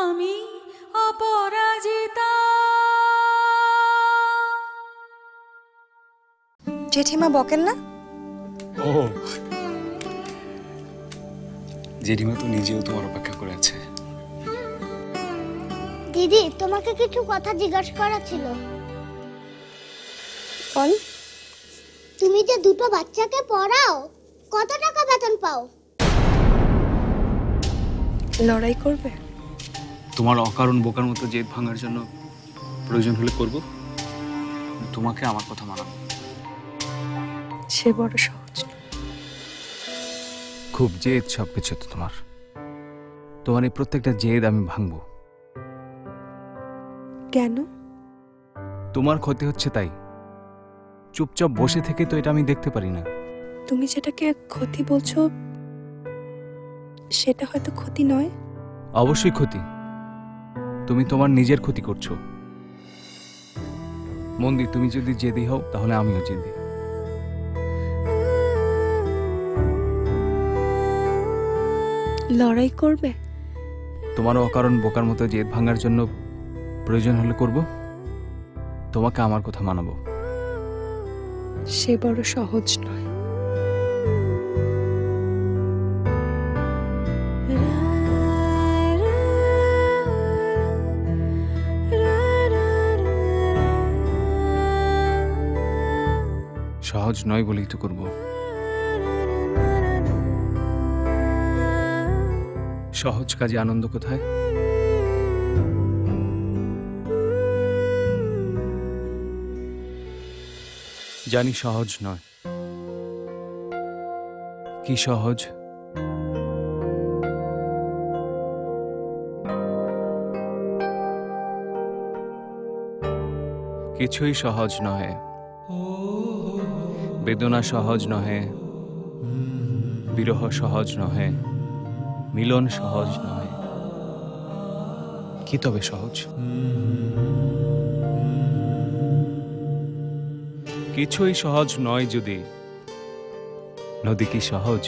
আমি অপরাজিতা। জেঠিমা বকেন না? ও জেঠিমা তো নিজেও তোমার অপেক্ষা করে আছে। দিদি, তোমাকে কিছু কথা জিজ্ঞাসা করা ছিল। বল। তুমি যে দুটো বাচ্চাকে পড়াও, কত টাকা বেতন পাও? লড়াই করবে? তোমার অকারণ বোকার মতো জেদ ভাঙার জন্য প্রয়োজন হলে করব, তোমাকে আমার কথা মানাবো। সে বড় সহজ। খুব জেদ সবকিছু তো তোমার এই প্রত্যেকটা জেদ আমি ভাঙবো। কেন? তোমার ক্ষতি হচ্ছে তাই। চুপচাপ বসে থেকে তো এটা আমি দেখতে পারি না। তুমি যেটাকে ক্ষতি বলছো সেটা হয়তো ক্ষতি নয়। অবশ্যই ক্ষতি। তুমি তোমার নিজের ক্ষতি করছো। মন্দি, তুমি যদি জেদি হও তাহলে আমিও জেদি। লড়াই করবে? তোমারও অকারণ বোকার মতো জেদ ভাঙার জন্য প্রয়োজন হলে করব, তোমাকে আমার কথা মানাবো। সে বড় সহজ নয়। সহজ নয় বলেই তো করব। সহজ কাজে আনন্দ কোথায়? জানি সহজ নয়। কি সহজ? কিছুই সহজ নহে। বেদনা সহজ নহে, বিরহ সহজ নহে, মিলন সহজ নহে। কি তবে সহজ? কিছুই সহজ নয় যদি। নদী কি সহজ?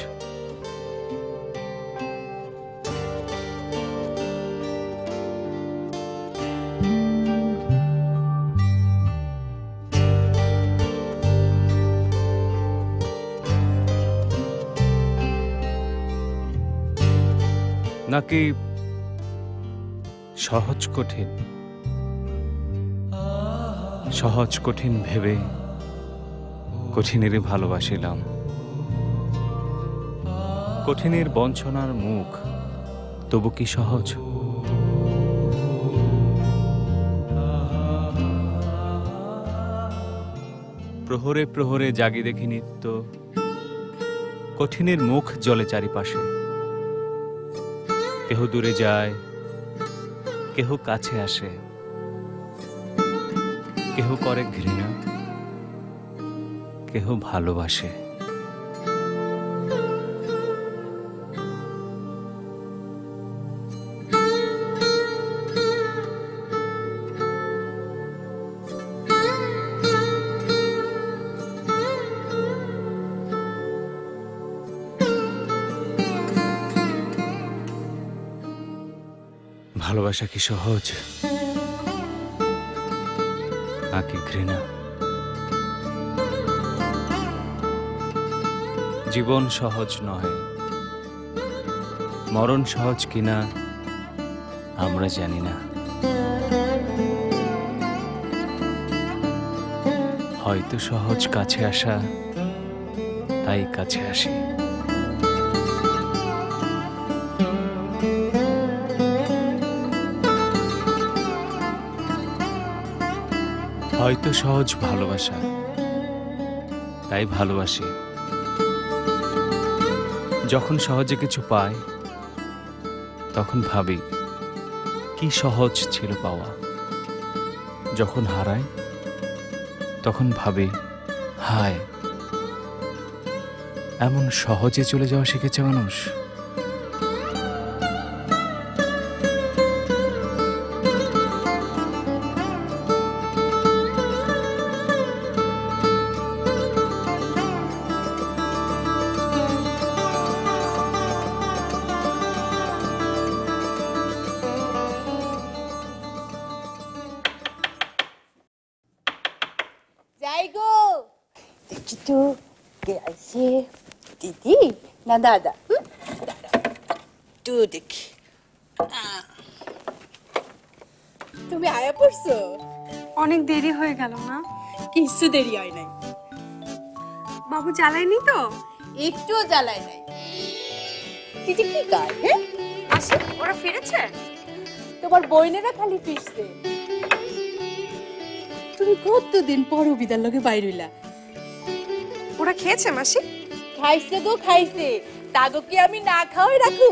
নাকি সহজ কঠিন? সহজ কঠিন ভেবে কঠিনেরই ভালোবাসিলাম। কঠিনের বঞ্চনার মুখ তবু কি সহজ? প্রহরে প্রহরে জাগি দেখি নিত্য, কঠিনের মুখ জলে চারিপাশে। কেহ দূরে যায়, কেহ কাছে আসে, কেহ করে ঘৃণা, কেহ ভালোবাসে। ভালোবাসা কি সহজ নাকি ঘৃণা? জীবন সহজ নহে, মরণ সহজ কিনা আমরা জানি না। হয়তো সহজ কাছে আসা, তাই কাছে আসি। হয়তো সহজ ভালোবাসা, তাই ভালোবাসি। যখন সহজে কিছু পাই তখন ভাবি কি সহজ ছিল পাওয়া। যখন হারাই তখন ভাবি হায়, এমন সহজে চলে যাওয়া শিখেছে মানুষ। একটু কে আছে দিদি না দাদা একটু দেখি তুমি আয়া পড়ছো অনেক দেরি হয়ে গেল না? কিছু দেরি হয় নাই বাবু জ্বালায়নি তো? একটুও জ্বালায় নাই দিদি কি কাজ হ্যাঁ আসে, ওরা ফিরেছে? তোমার বইনেরা খালি ফিরছে তুমি কতদিন পর বিদার লগে বাইর হইলা ওরা খেয়েছে মাসি? খাইছে গো খাইছে তাগো কি আমি না খাওয়াই রাখো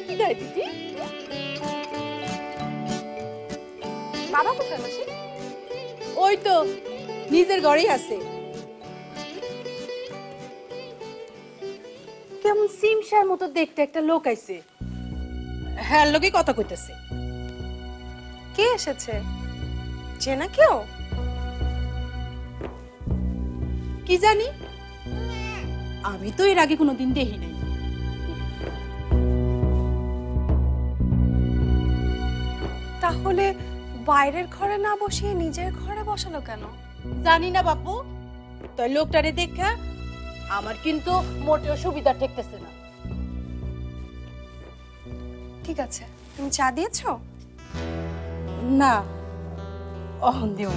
কি করে দিদি বাবা কোথায় মাসি? ওই তো নিজের ঘরেই আছে কেমন সিমসার মতো দেখতে একটা লোক আইছে হ্যাঁ লোকে কথা কইতেছে কে এসেছে? চেনা কেউ? কি জানি আমি তো এর আগে কোনোদিন দেখি নাই তাহলে বাইরের ঘরে না বসিয়ে নিজের ঘরে বসালো কেন? জানি না বাপু তাই লোকটারে দেখা আমার কিন্তু মোটেও সুবিধা ঠেকতেছে না ঠিক আছে, তুমি চা দিয়েছো? না অহন দিও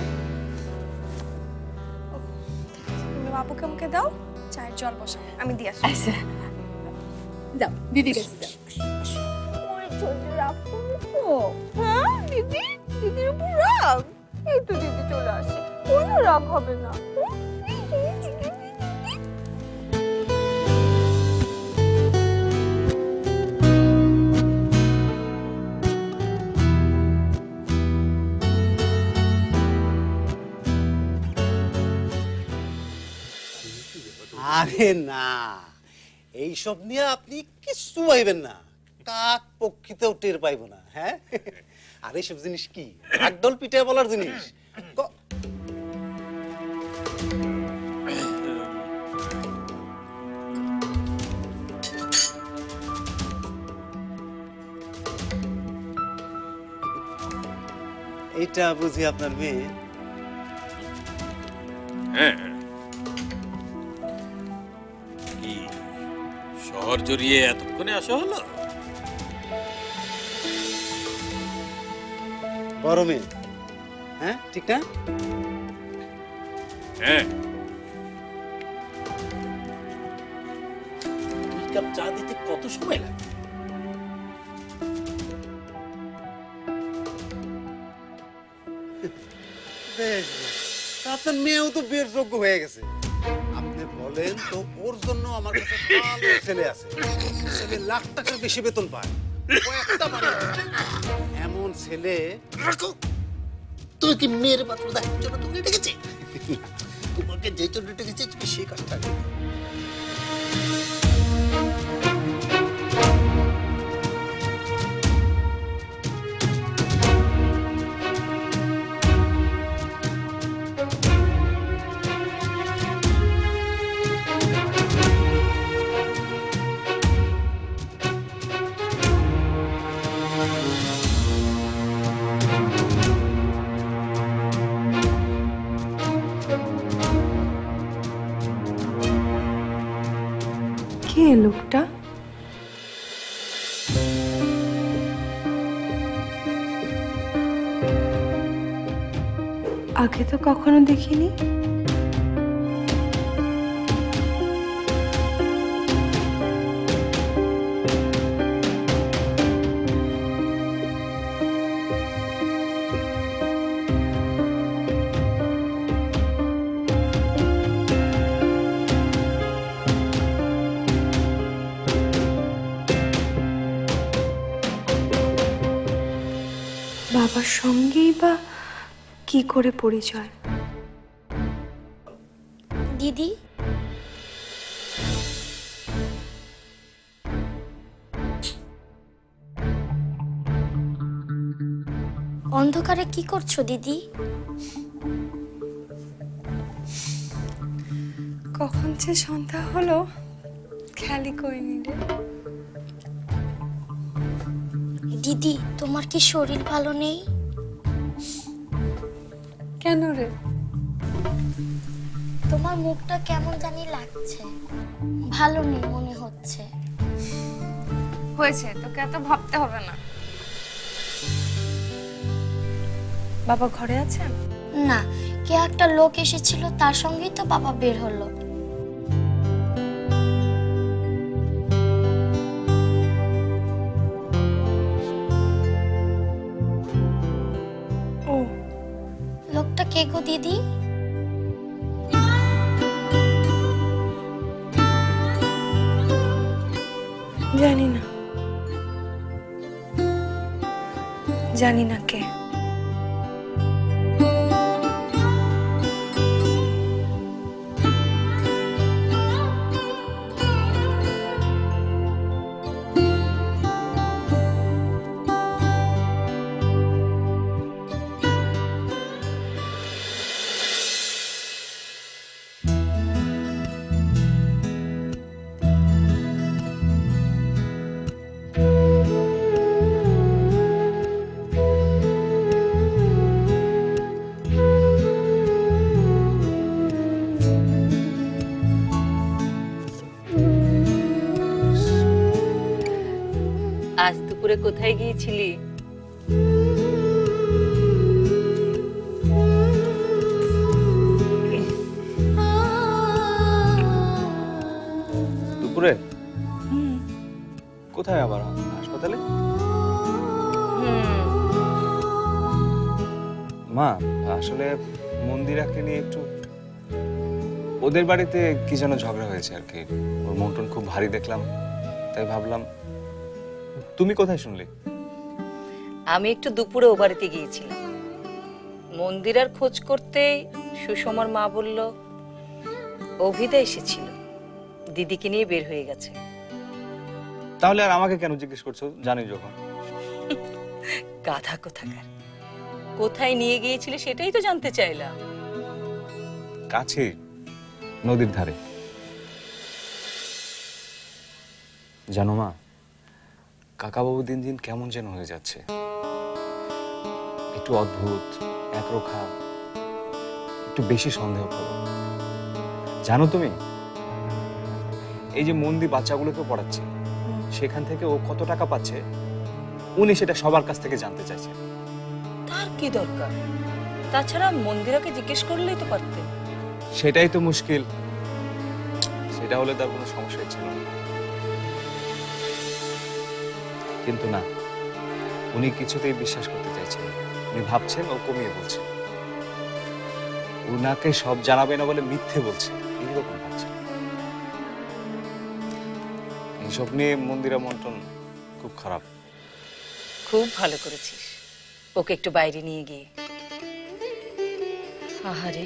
তুমি বাবুকে আমাকে দাও, চায়ের জল বসাও, আমি দিয়ে আসি। আচ্ছা যাও দিদি কাছে যাও হ্যাঁ দিদি, দিদির উপর রাগ? এই তো দিদি চলে আসে, কোনো রাগ হবে না। আরে না, এইসব নিয়ে আপনি কিছু পাইবেন না, কাক পক্ষীতেও টের পাইব না। হ্যাঁ, আর এইসব জিনিস কি একদল পিঠে বলার জিনিস? এইটা বুঝি আপনার মেয়ে? হ্যাঁ, কি শহর জড়িয়ে এতক্ষণে আসা হলো? বড় মেয়ে, হ্যাঁ ঠিক না? হ্যাঁ, 2 কাপ চা দিতে কত সময় লাগে? বেশ, আপনার মেয়েও তো বের যোগ্য হয়ে গেছে। আপনি বলেন তো, ওর জন্য আমার কাছে ভালো ছেলে আছে, ছেলে লাখ টাকার বেশি বেতন পায়, কয়েকটা বাড়ি আছে। এমন ছেলে তুমি কি মেয়ের পাত্র দেখার জন্য তুমি ডেকেছি? তোমাকে যে জন্য ডেকেছি তুমি সেই কাজটা করো। কে লোকটা? আগে তো কখনো দেখিনি। বাবার সঙ্গেই বা কি করে পরিচয়? দিদি, অন্ধকারে কি করছো দিদি? কখন যে সন্ধ্যা হলো খেয়ালই করিনি রে। দিদি, তোমার কি শরীর ভালো নেই? কেন রে? তোমার মুখটা কেমন জানি লাগছে, ভালো নেই মনে হচ্ছে। হয়েছে, তোকে এত ভাবতে হবে না। বাবা ঘরে আছেন? না, কে একটা লোক এসেছিল, তার সঙ্গেই তো বাবা বের হলো। ও লোকটা কে গো দিদি? জানি না, জানি না কে। আজ দুপুরে কোথায় গিয়েছিলি? দুপুরে? কোথায় আবার? হাসপাতালে? মা, আসলে মন্দিরাকে নিয়ে একটু ওদের বাড়িতে কি যেন ঝগড়া হয়েছে আর কি। ওর মন টন খুব ভারী দেখলাম, তাই ভাবলাম। তুমি কোথায় শুনলে? আমি একটু দুপুরে ও বাড়িতে গিয়েছিলাম। মন্দিরার খোঁজ করতে সুষমার মা বলল অভিদা এসেছিল, দিদিকে নিয়ে বের হয়ে গেছে। তাহলে আর আমাকে কেন জিজ্ঞেস করছো, জানি যখন? গাধা কোথাকার, কোথায় নিয়ে গিয়েছিলে সেটাই তো জানতে চাইলাম। কাছে, নদীর ধারে। জানো মা, কাকাবাবু দিন দিন কেমন যেন হয়ে যাচ্ছে, একটু অদ্ভুত, একরোখা, একটু বেশি সন্দেহ করো। জানো তুমি, এই যে মন্দির বাচ্চাগুলোকে পড়াচ্ছে, সেখান থেকে ও কত টাকা পাচ্ছে উনি সেটা সবার কাছ থেকে জানতে চাইছে। তার কি দরকার? তাছাড়া মন্দিরাকে জিজ্ঞেস করলেই তো পারতে। সেটাই তো মুশকিল, সেটা হলে তার কোনো সমস্যাই ছিল না। কিন্তু না, উনি কিছুতেই বিশ্বাস করতে চাইছেন। উনি ভাবছেন ও কমিয়ে বলছে, উনাকে সব জানাবে না বলে মিথ্যে বলছে, এইরকম ভাবছে। এইসব নিয়ে মন্দিরা মন্টন খুব খারাপ। খুব ভালো করেছিস ওকে একটু বাইরে নিয়ে গিয়ে। আহারে,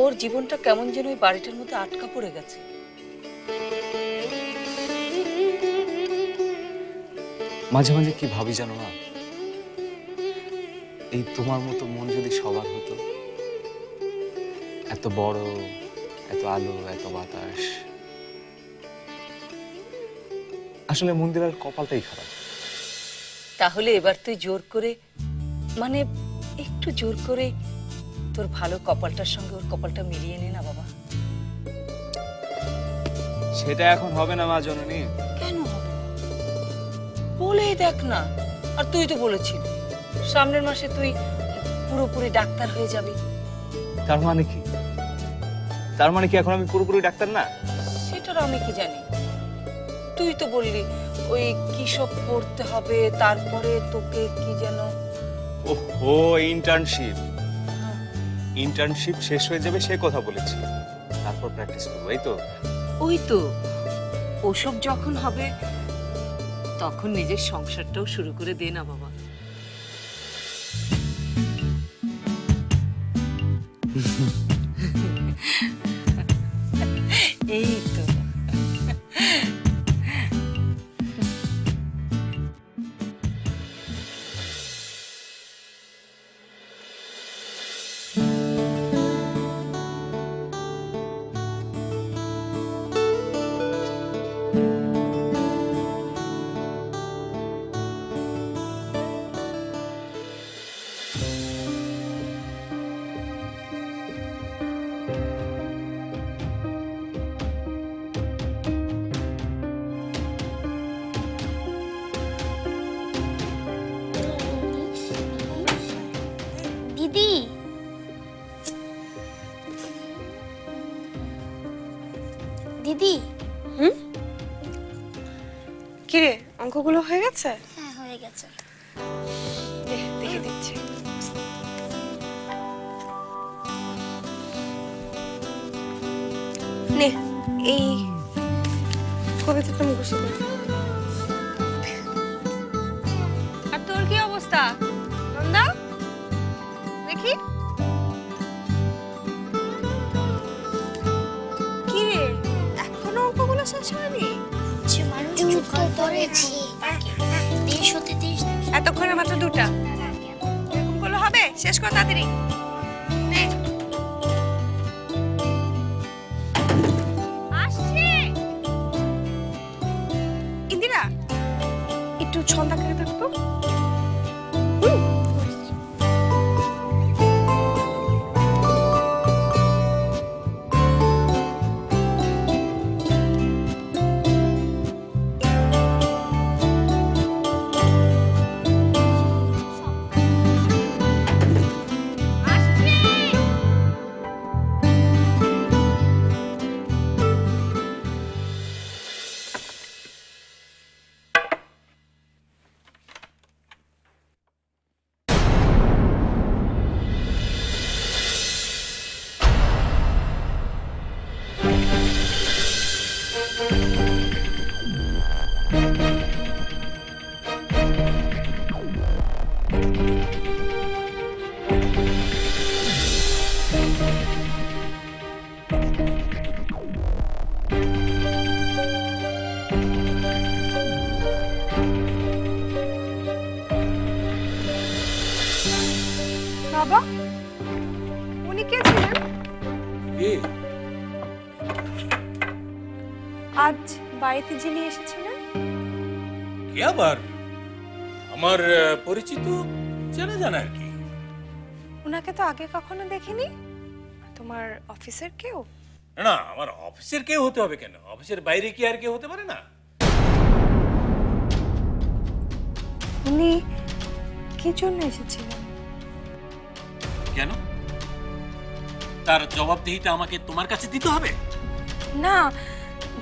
ওর জীবনটা কেমন যেন ওই বাড়িটার মধ্যে আটকা পড়ে গেছে। মাঝে মাঝে কি ভাবি জানো না, এই তোমার মতো মন যদি সবার হতো, এত বড়, এত আলো, এত বাতাস। আসলে মন্দিরের কপালটাই খারাপ। তাহলে এবার তুই জোর করে, মানে একটু জোর করে তোর ভালো কপালটার সঙ্গে ওর কপালটা মিলিয়ে নে না বাবা। সেটা এখন হবে না মা জননী। কেন হবে না? বলেই দেখ না। আর তুই তো বলেছিলি সামনের মাসে তুই পুরোপুরি ডাক্তার হয়ে যাবি। তার মানে কি? তার মানে কি এখন আমি পুরোপুরি ডাক্তার না? সেটার আমি কি জানি। তুই তো বললি ওই কি সব পড়তে হবে, তারপরে তোকে কি যেন। ওহো, ইন্টার্নশিপ। ইন্টার্নশিপ শেষ হয়ে যাবে সে কথা বলেছি, তারপর প্র্যাকটিস করবো, এই তো। ওই তো, ওসব যখন হবে তখন নিজের সংসারটাও শুরু করে দে না বাবা। এই তো। কিরে অঙ্কগুলো হয়ে গেছে? হ্যাঁ হয়ে গেছে। দেখে দিচ্ছি। নে এই কবিতাটা মুখস্থ কর। আর তোর কি অবস্থা নন্দা? দেখি কি রে, এখনো অঙ্কগুলো শেষ হয়নি? যে মানুষ উত্তর করেছি 30 হতে 30 এতক্ষণে মাত্র দুটা। এরকম করলে হবে? শেষ কর তাড়াতাড়ি। নে আসছি। ইন্দিরা একটু ছন্দা করে থাকতো। বাবা উনি কে ছিলেন? কে? আজ বাড়িতে যিনি এসেছিলেন? কে আবার? আমার পরিচিত চেনা জানা আর কি। উনাকে তো আগে কখনো দেখিনি। তোমার অফিসের কেউ? না না, আমার অফিসের কেউ হতে হবে কেন? অফিসের বাইরে কি আর কেউ হতে পারে না? উনি কি জন্য এসেছিলেন? কেন? তার জবাবদিহিতা আমাকে তোমার কাছে দিতে হবে? না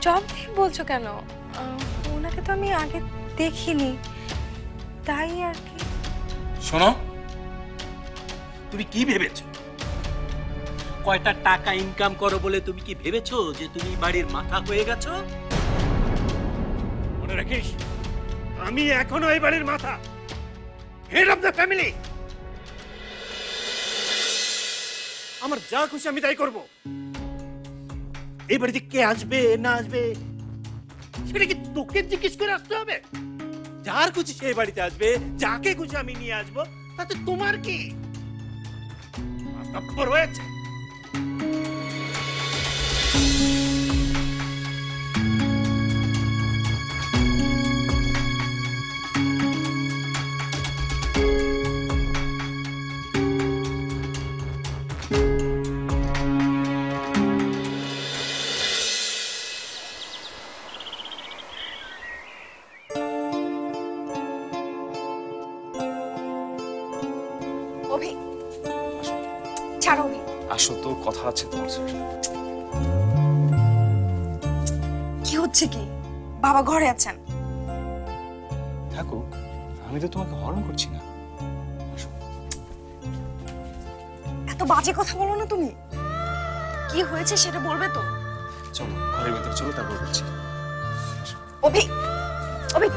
জবাবদিহি বলছো কেন? ওনাকে তো আমি আগে দেখিনি, তাই আর কি। শোনো, তুমি কি ভেবেছো? কয়টা টাকা ইনকাম করো বলে তুমি কি ভেবেছো যে তুমি বাড়ির মাথা হয়ে গেছো? মনে রাখিস, আমি এখনো এই বাড়ির মাথা, হেড অফ দ্য ফ্যামিলি। আমার যা খুশি আমি তাই করব। এই বাড়িতে কে আসবে না আসবে সেটা কি তোকে জিজ্ঞেস করে আসতে হবে? যার খুশি সেই বাড়িতে আসবে, যাকে খুশি আমি নিয়ে আসবো, তাতে তোমার কি? মাতাব্বর হয়েছে। অভি ছাড়ো অভি। আসো তো, কথা আছে তোমার সাথে। কি হচ্ছে কি? বাবা ঘরে আছেন। থাকুক, আমি তো তোমাকে হরণ করছি না। আসো। এত বাজে কথা বলো না তুমি। কি হয়েছে সেটা বলবে তো? চলো ঘরের ভেতর চলো, তারপর বলছি। অভি অভি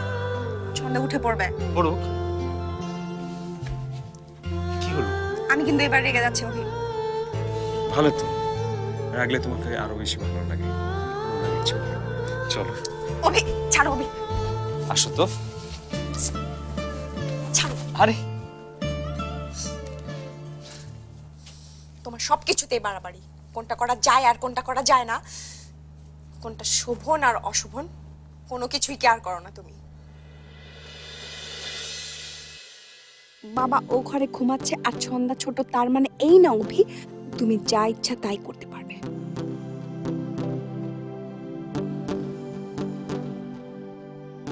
ছন্দে উঠে পড়বে। পড়ুক। কি হলো? আমি কিন্তু এবার রেগে যাচ্ছি অভি। ভালো তো, রাগলে তোমাকে আরো বেশি ভালো লাগে। চলো অভি ছাড়ো অভি। আসো তো। ছাড়ো। আরে তোমার সবকিছুতেই বাড়াবাড়ি। কোনটা করা যায় আর কোনটা করা যায় না, কোনটা শোভন আর অশোভন, কোনো কিছুই কেয়ার করো না তুমি। বাবা ও ঘরে ঘুমাচ্ছে আর ছন্দা ছোট, তার মানে এই না অভি তুমি যা ইচ্ছা তাই করতে পারবে।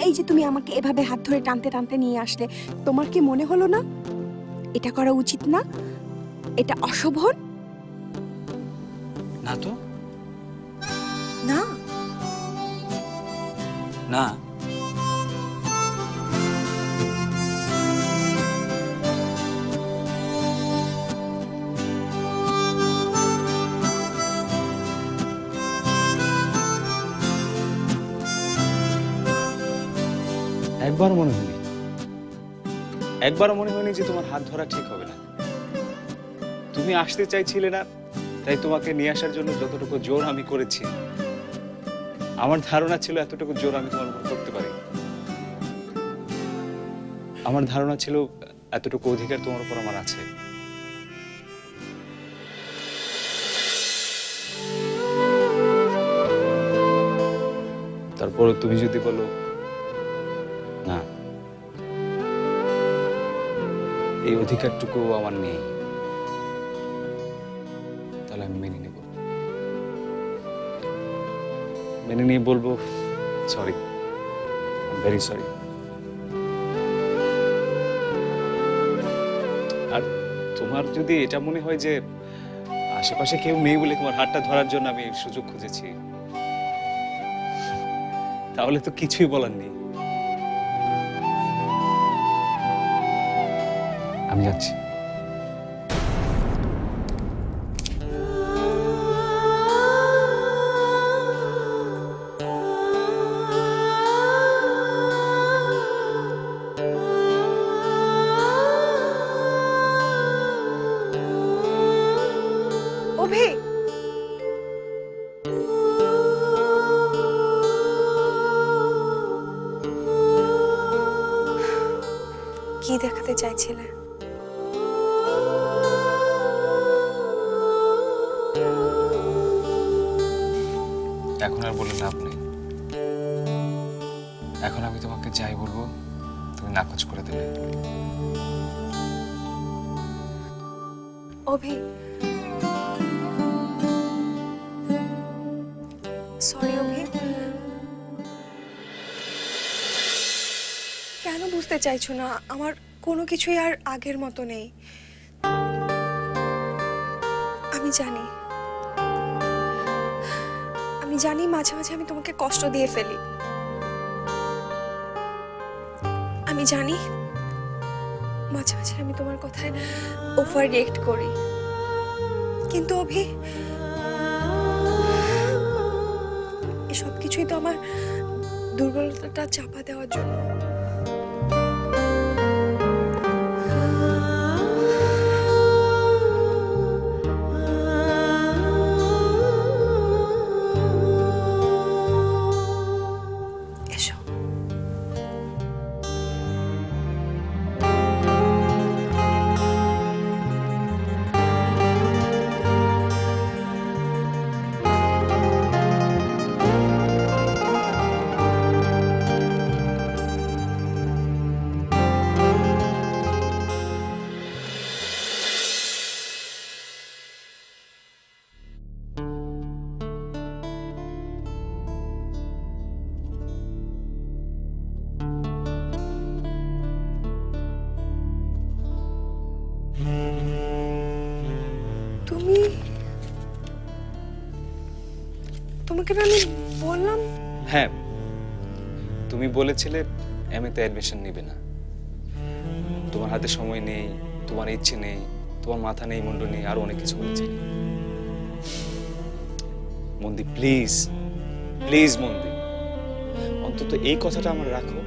এই যে তুমি আমাকে এভাবে হাত ধরে টানতে টানতে নিয়ে আসলে, তোমার কি মনে হলো না এটা করা উচিত না, এটা অশোভন? না তো। না না, একবার মনে হয়নি, একবার মনে হয়নি যে তোমার হাত ধরা ঠিক হবে না। তুমি আসতে চাইছিলে না, তাই তোমাকে নিয়ে আসার জন্য যতটুকু জোর আমি করেছি, আমার ধারণা ছিল এতটুকু জোর আমি তোমার উপর করতে পারি। আমার ধারণা ছিল এতটুকু অধিকার তোমার উপর আমার আছে। তারপর তুমি যদি বলো না, এই অধিকারটুকু আমার নেই, তাহলে আমি মেনে নেব। মেনে নিয়ে বলবো সরি, ভেরি সরি। আর তোমার যদি এটা মনে হয় যে আশেপাশে কেউ নেই বলে তোমার হাতটা ধরার জন্য আমি সুযোগ খুঁজেছি, তাহলে তো কিছুই বলার নেই। আমি যাচ্ছি। অভি, কি দেখাতে চাইছিলে? এখন আর বলে লাভ নেই। এখন আমি তোমাকে যাই বলবো তুমি নাকচ করে দেবে। অভি, সরি অভি। কেন বুঝতে চাইছো না? আমার কোনো কিছুই আর আগের মতো নেই। আমি জানি, আমি জানি মাঝে মাঝে আমি তোমাকে কষ্ট দিয়ে ফেলি। আমি জানি মাঝে মাঝে আমি তোমার কথায় ওভার রিয়েক্ট করি, কিন্তু অভি এসব কিছুই তো আমার দুর্বলতাটা চাপা দেওয়ার জন্য। এসো। তোমাকে না আমি বললাম। হ্যাঁ, তুমি বলেছিলে এমএতে অ্যাডমিশন নেবে না, তোমার হাতে সময় নেই, তোমার ইচ্ছে নেই, তোমার মাথা নেই, মুন্ডু নেই, আরো অনেক কিছু বলেছিলে। মন্দি প্লিজ, প্লিজ মন্দি, অন্তত এই কথাটা আমার রাখো,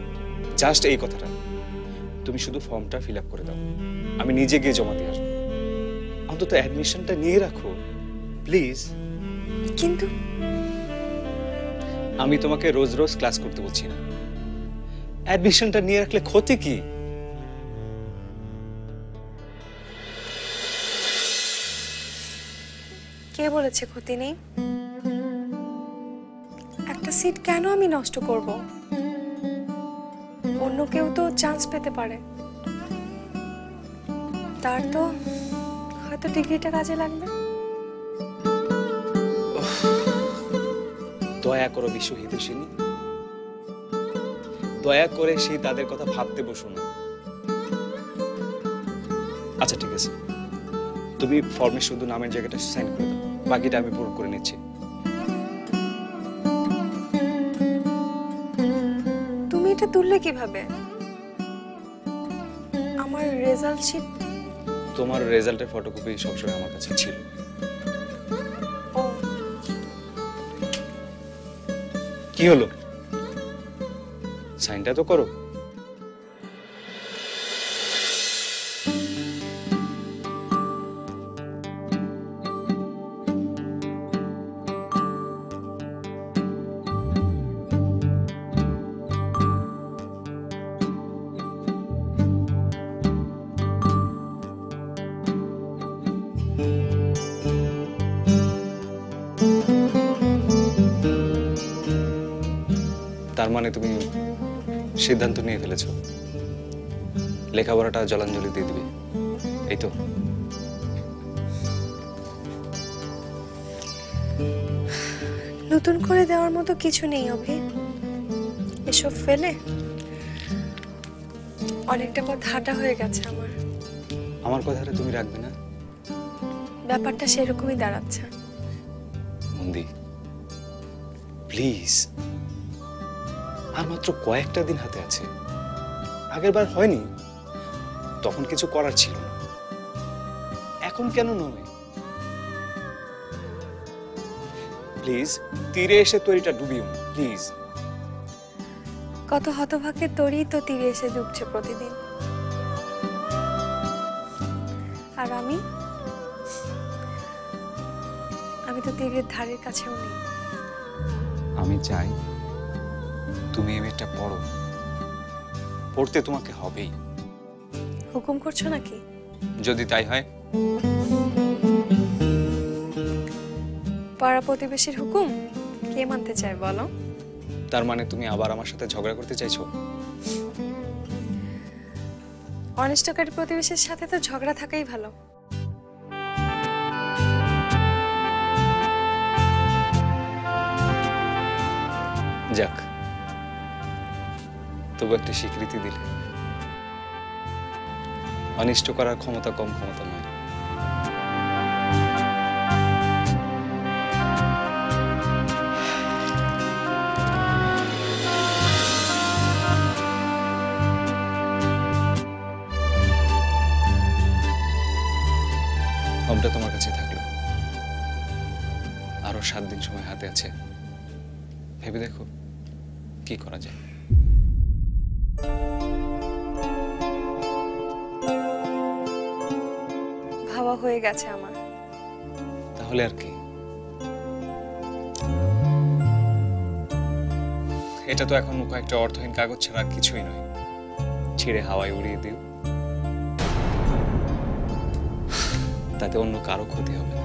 জাস্ট এই কথাটা। তুমি শুধু ফর্মটা ফিল আপ করে দাও, আমি নিজে গিয়ে জমা দিয়ে আসবো। অন্তত অ্যাডমিশনটা নিয়ে রাখো প্লিজ। কিন্তু আমি তোমাকে রোজ রোজ ক্লাস করতে বলছি না, অ্যাডমিশনটা নিয়ে রাখলে ক্ষতি কি? কে বলেছে ক্ষতি নেই? একটা সিট কেন আমি নষ্ট করব? অন্য কেউ তো চান্স পেতে পারে, তার তো হয়তো ডিগ্রিটা কাজে লাগবে। দয়া করো বিশ্ব হিতৈষিনী, দয়া করে সেই তাদের কথা ভাবতে বসো না। আচ্ছা ঠিক আছে, তুমি ফর্মে শুধু নামের জায়গাটা সাইন করে দাও, বাকিটা আমি পূরণ করে নিচ্ছি। এটা তুললে কিভাবে? আমার রেজাল্ট শিট। তোমার রেজাল্টের ফটোকপি সবসময় আমার কাছে ছিল। ও কি হলো? সাইনটা তো করো। তার মানে তুমি সিদ্ধান্ত নিয়ে ফেলেছো লেখাপড়াটা জলাঞ্জলি দিয়ে দিবে, এই তো? নতুন করে দেওয়ার মতো কিছু নেই অভি। এসব ফেলে অনেকটা পথ হাঁটা হয়ে গেছে আমার। আমার কথাটা তুমি রাখবে না? ব্যাপারটা সেরকমই দাঁড়াচ্ছে। মন্দি, প্লিজ, আর মাত্র কয়েকটা দিন হাতে আছে। আগের বার হয়নি, তখন কিছু করার ছিল না। এখন কেন নয়? প্লিজ, তীরে এসে তরিটা ডুবিও না, প্লিজ। কত হতভাগ্যের তরি তো তীরে এসে ডুবছে প্রতিদিন। আর আমি তো তীরের ধারের কাছেও নেই। আমি চাই তুমি এই মেয়েটা পড়ো, পড়তে তোমাকে হবেই। হুকুম করছো নাকি? যদি তাই হয়। পাড়া প্রতিবেশীর হুকুম কে মানতে চায় বলো? তার মানে তুমি আবার আমার সাথে ঝগড়া করতে চাইছো? অনিষ্টকারী প্রতিবেশীর সাথে তো ঝগড়া থাকাই ভালো। যাক, তবু একটা স্বীকৃতি দিলে। অনিষ্ট করার ক্ষমতা কম ক্ষমতা নয়। ফর্মটা তোমার কাছে থাকলো, আরো 7 দিন সময় হাতে আছে। ভেবে দেখো কি করা যায়। ভাবা হয়ে গেছে আমার। তাহলে আর কি? এটা তো এখন কয়েকটা অর্থহীন কাগজ ছাড়া আর কিছুই নয়। ছিঁড়ে হাওয়ায় উড়িয়ে দিও, তাতে অন্য কারো ক্ষতি হবে না।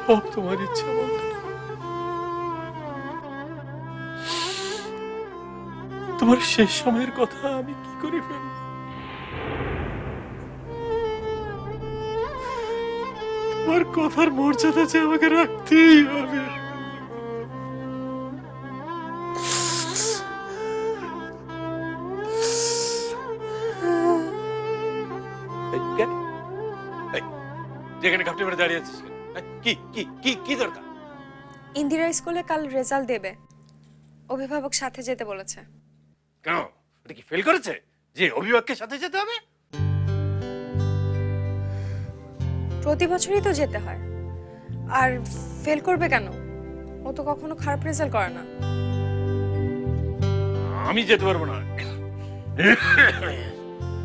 সব তোমার ইচ্ছা মতো। তোমার শেষ সময়ের কথা আমি কি করে ফেলব? তোমার কথার মর্যাদা যে আমাকে রাখতেই হবে। যেখানে কাপড়ে পরে দাঁড়িয়ে আছিস কি কি কি কি দরকার? ইন্দিরা স্কুলে কাল রেজাল্ট দেবে, অভিভাবক সাথে যেতে বলেছে। কেন, এটা কি ফেল করেছে যে অভিভাবকের সাথে যেতে হবে? প্রতি বছরই তো যেতে হয়, আর ফেল করবে কেন? ও তো কখনো খারাপ রেজাল্ট করে না। আমি যেতে পারবো না,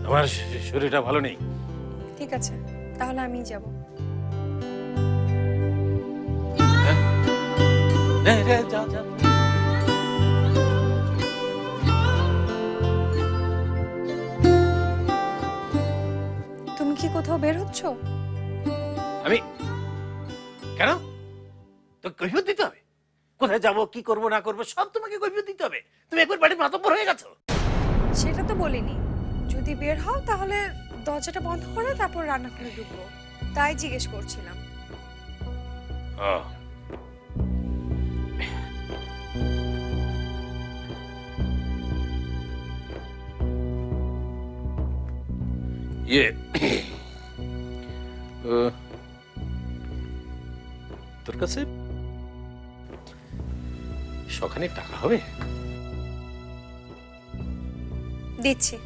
আমার শরীরটা ভালো নেই। ঠিক আছে, তাহলে আমিই যাব। যা যা। তুমি কি কোথাও বের হচ্ছ? আমি কেন? তো কৈফিয়ত দিতে হবে? কোথায় যাব, কি করব না করব সব তোমাকে কৈফিয়ত দিতে হবে? তুমি একবার বাড়ির মাতব্বর হয়ে গেছো। সেটা তো বলিনি। যদি বের হও তাহলে দরজাটা বন্ধ করে তারপর রান্নাঘরে ঢুকবো, তাই জিজ্ঞেস করছিলাম। তোর কাছে সখানে টাকা হবে? দিচ্ছি।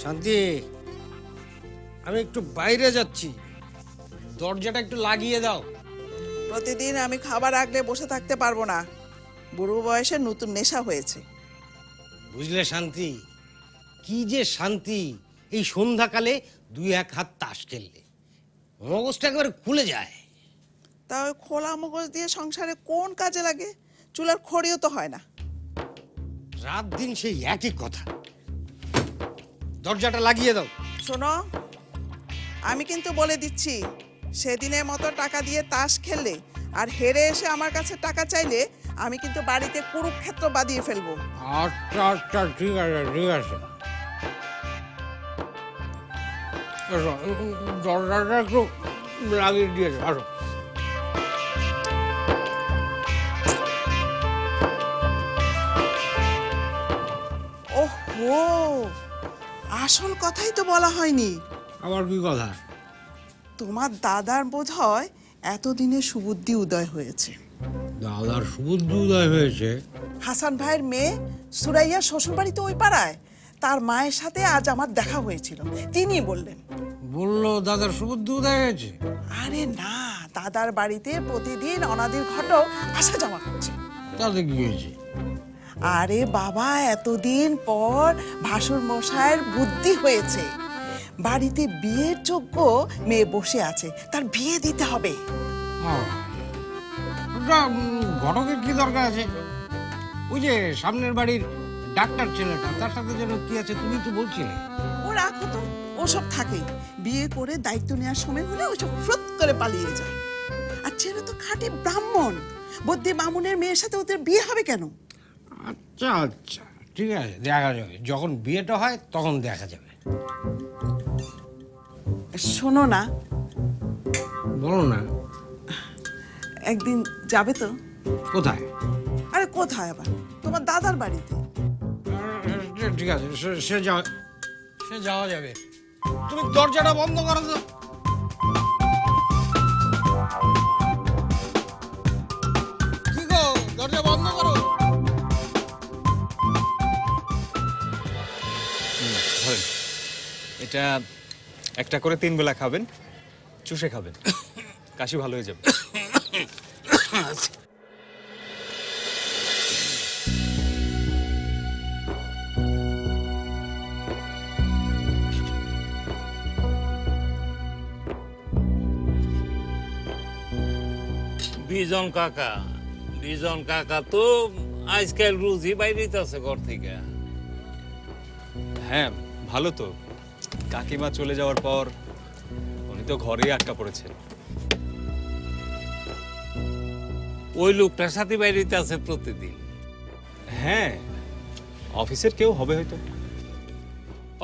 শান্তি, আমি একটু বাইরে যাচ্ছি, দরজাটা একটু লাগিয়ে দাও। প্রতিদিন আমি খাবার আগলে বসে থাকতে পারবো না, বুড়ো বয়সে নতুন নেশা হয়েছে। বুঝলে শান্তি, কি যে শান্তি এই সন্ধ্যাকালে দুই এক হাত তাস খেললে, মগজটা একেবারে খুলে যায়। তা ওই খোলা মগজ দিয়ে সংসারে কোন কাজে লাগে? চুলার খড়িও তো হয় না। রাত দিন সেই একই কথা। দরজাটা লাগিয়ে দাও। শোনো, আমি কিন্তু বলে দিচ্ছি, সেদিনের মতো টাকা দিয়ে তাস খেললে আর হেরে এসে আমার কাছে টাকা চাইলে আমি কিন্তু বাড়িতে কুরুক্ষেত্র বাঁধিয়ে ফেলবো। আচ্ছা আচ্ছা, ঠিক আছে ঠিক আছে। দরজাটা একটু লাগিয়ে দিয়েছে, আসো। ওহো, আসল কথাই তো বলা হয়নি। আবার কি কথা? তোমার দাদার বোধ হয় এতদিনে সুবুদ্ধি উদয় হয়েছে। দাদার সুবুদ্ধি উদয় হয়েছে? হাসান ভাইয়ের মেয়ে সুরাইয়া শ্বশুরবাড়িতে ওই পাড়ায়, তার মায়ের সাথে আজ আমার দেখা হয়েছিল। তিনি বললেন। বললো দাদার সুবুদ্ধি উদয় হয়েছে? আরে না, দাদার বাড়িতে প্রতিদিন অনাদির ঘটক আসা যাওয়া করছে। তাতে কি হয়েছে? আরে বাবা, এতদিন পর ভাসুর মশাইয়ের বুদ্ধি হয়েছে, বাড়িতে বিয়ের যোগ্য মেয়ে বসে আছে, তার বিয়ে দিতে হবে। ঘটকের কি দরকার আছে? ওই যে সামনের বাড়ির ডাক্তার ছেলেটা, তার সাথে যেন কি আছে তুমি তো বলছিলে। ও রাখো তো, ওসব থাকে। বিয়ে করে দায়িত্ব নেওয়ার সময় হলে ওসব ফ্রত করে পালিয়ে যায়। আর ছেলে তো খাঁটি ব্রাহ্মণ, বদ্যি বামুনের মেয়ের সাথে ওদের বিয়ে হবে কেন? আচ্ছা আচ্ছা, ঠিক আছে, দেখা যাবে। যখন বিয়েটা হয় তখন দেখা যাবে। শোনো না। বলো না। একদিন যাবে তো? কোথায়? আরে কোথায় আবার, তোমার দাদার বাড়িতে। ঠিক আছে, সে যাওয়া যাবে। তুমি দরজাটা বন্ধ করো তো। কি গো, এটা একটা করে 3 বেলা খাবেন, চুষে খাবেন, কাশি ভালো হয়ে যাবে। বিজন কাকা তো আজকাল রোজই বাইরেতে আছে ঘর থেকে। হ্যাঁ ভালো তো, কাকিমা চলে যাওয়ার পর উনি তো ঘরেই আটকা পড়েছেন। ওই লোকটার সাথে বাইরেতে আছে প্রতিদিন। হ্যাঁ, অফিসের কেউ হবে হয়তো।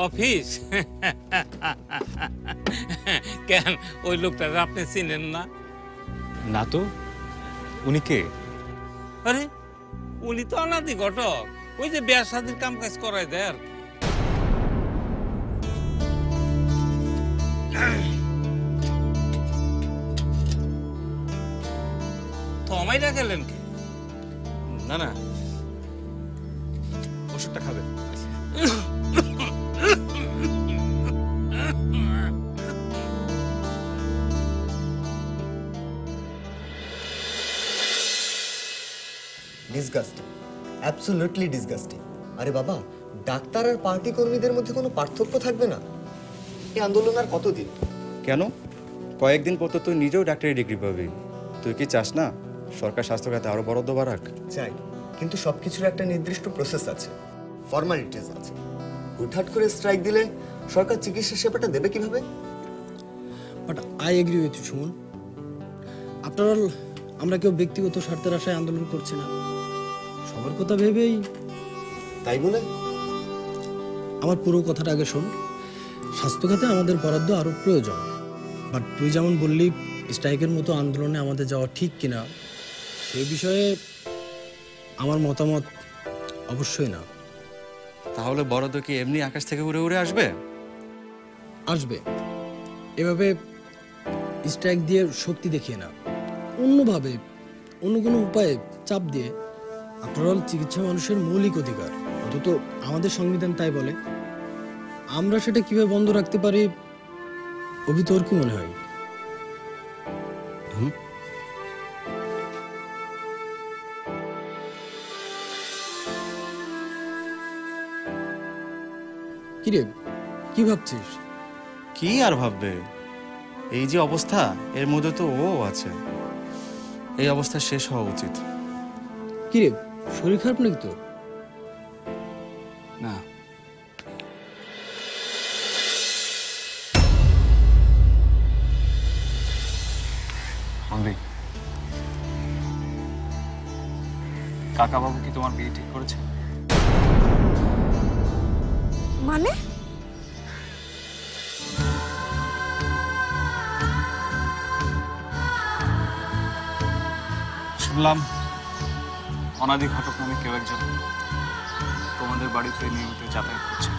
অফিস? কেন, ওই লোকটার আপনি চিনেন না? না তো, উনি কে? আরে উনি তো অনাদি ঘটক, ওই যে বিয়ার শাদীর কাম কাজ করায় দেয় আর কি। থমাইরা গেলেন কি? না না, ওষুধটা খাবেন। Disgusting, absolutely disgusting. আরে বাবা, ডাক্তার আর পার্টি কর্মীদের মধ্যে কোনো পার্থক্য থাকবে না? এই আন্দোলন আর কতদিন? কেন, কয়েকদিন পর তো তুই নিজেও ডাক্তারি ডিগ্রি পাবি। তুই কি চাস না সরকার স্বাস্থ্য খাতে আরো বরাদ্দ বাড়াক? চাই, কিন্তু সবকিছুর একটা নির্দিষ্ট প্রসেস আছে, ফর্মালিটিস আছে। হুটহাট করে স্ট্রাইক দিলে সরকার চিকিৎসা সেবাটা দেবে কিভাবে? But I agree with you Suman. After all আমরা কেউ ব্যক্তিগত স্বার্থের আশায় আন্দোলন করছি না, সবার কথা ভেবেই। তাই বলে আমার পুরো কথাটা আগে শোন। স্বাস্থ্য খাতে আমাদের বরাদ্দ আরো প্রয়োজন, বাট তুই যেমন বললি স্ট্রাইকের মতো আন্দোলনে আমাদের যাওয়া ঠিক কিনা, সেই বিষয়ে আমার মতামত অবশ্যই না। তাহলে বরাদ্দ কি এমনি আকাশ থেকে উড়ে উড়ে আসবে? আসবে, এভাবে স্ট্রাইক দিয়ে শক্তি দেখিয়ে না, অন্যভাবে, অন্য কোনো উপায়ে চাপ দিয়ে। আফটার অল চিকিৎসা মানুষের মৌলিক অধিকার, অন্তত আমাদের সংবিধান তাই বলে। আমরা সেটা কিভাবে বন্ধ রাখতে পারি, অভি তোর কি মনে হয়? কিরে, কি ভাবছিস? কি আর ভাববে, এই যে অবস্থা এর মধ্যে তো ও আছে। এই অবস্থা শেষ হওয়া উচিত। কিরে, শরীর খারাপ নাকি তোর? না, কাকা বাবু কি তোমার বিয়ে ঠিক করেছে? মানে শুনলাম অনাদি ঘটক নামে কেউ একজন তোমাদের বাড়িতে নিয়মিত যাতায়াত করছে।